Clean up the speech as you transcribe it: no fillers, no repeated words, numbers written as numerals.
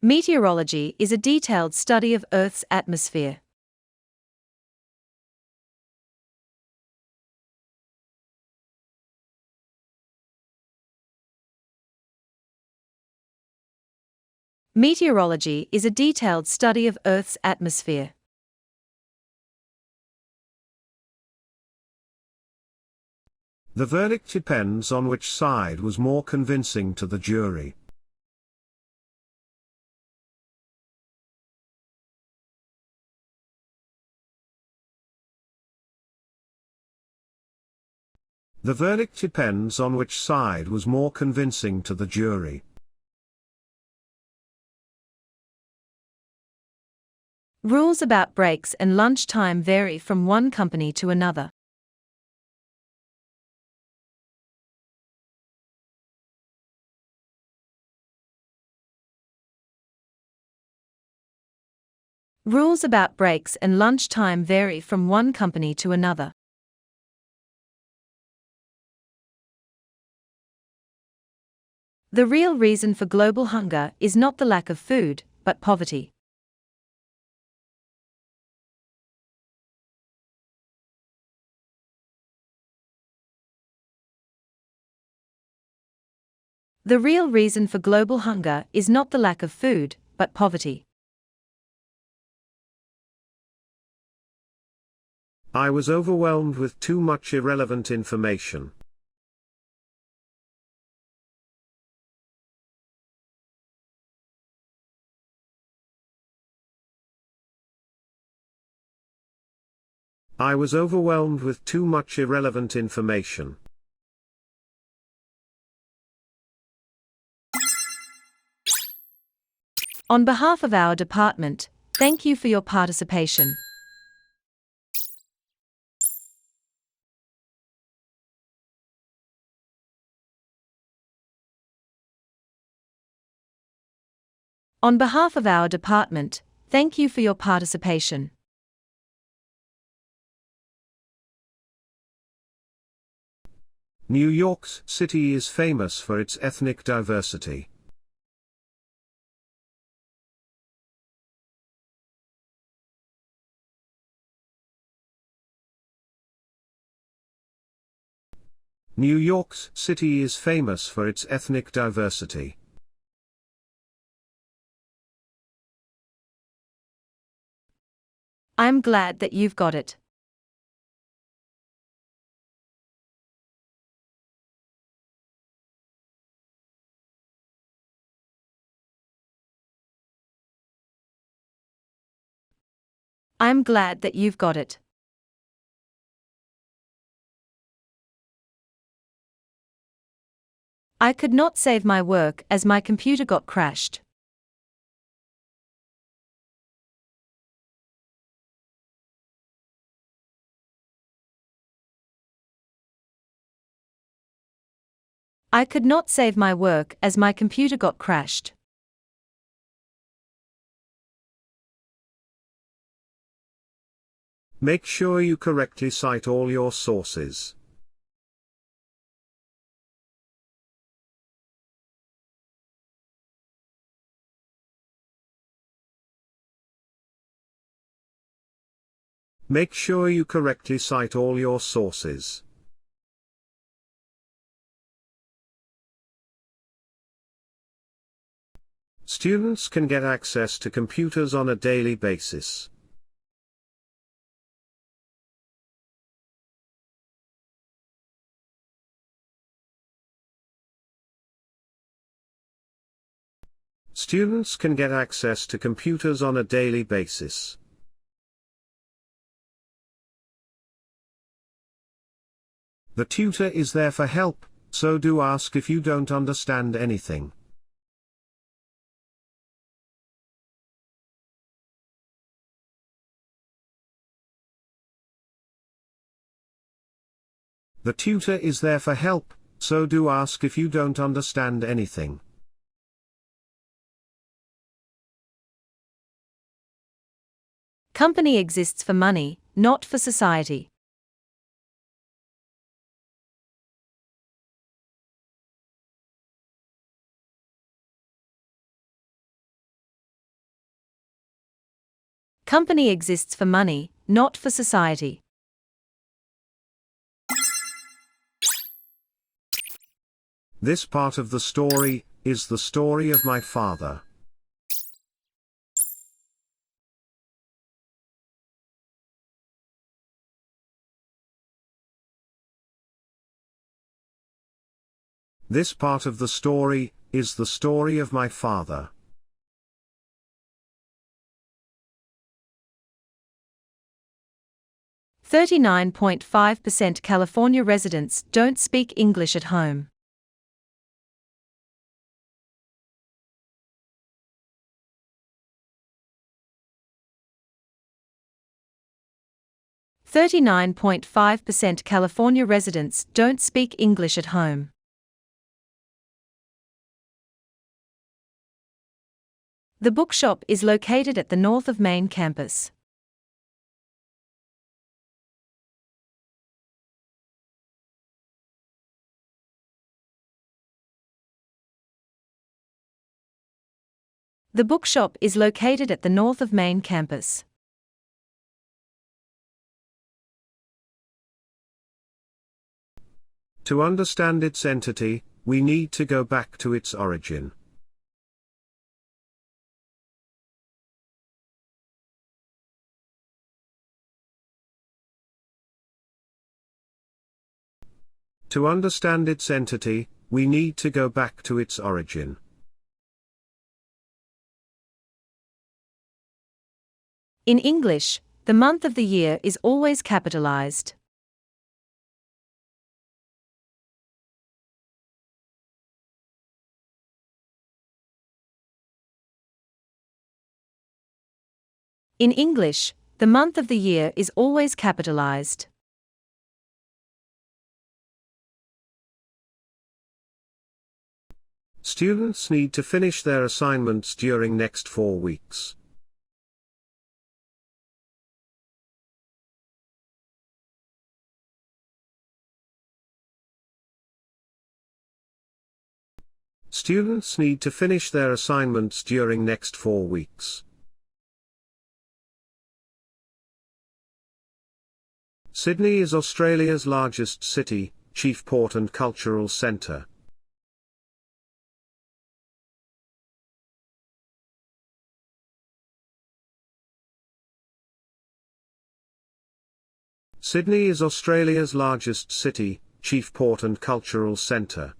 Meteorology is a detailed study of Earth's atmosphere. Meteorology is a detailed study of Earth's atmosphere. The verdict depends on which side was more convincing to the jury. The verdict depends on which side was more convincing to the jury. Rules about breaks and lunch time vary from one company to another. Rules about breaks and lunch time vary from one company to another. The real reason for global hunger is not the lack of food, but poverty. The real reason for global hunger is not the lack of food, but poverty. I was overwhelmed with too much irrelevant information. I was overwhelmed with too much irrelevant information. On behalf of our department, thank you for your participation. On behalf of our department, thank you for your participation. New York City is famous for its ethnic diversity. New York City is famous for its ethnic diversity. I'm glad that you've got it. I'm glad that you've got it. I could not save my work as my computer got crashed. I could not save my work as my computer got crashed. Make sure you correctly cite all your sources. Make sure you correctly cite all your sources. Students can get access to computers on a daily basis. Students can get access to computers on a daily basis. The tutor is there for help, so do ask if you don't understand anything. The tutor is there for help, so do ask if you don't understand anything. Company exists for money, not for society. Company exists for money, not for society. This part of the story is the story of my father. This part of the story is the story of my father. .5% California residents don't speak English at home. .5% California residents don't speak English at home. The bookshop is located at the North of Main campus. The bookshop is located at the North of Main campus. To understand its entity, we need to go back to its origin. To understand its entity, we need to go back to its origin. In English, the month of the year is always capitalized. In English, the month of the year is always capitalized. Students need to finish their assignments during next 4 weeks. Students need to finish their assignments during next 4 weeks. Sydney is Australia's largest city, chief port and cultural centre. Sydney is Australia's largest city, chief port and cultural centre.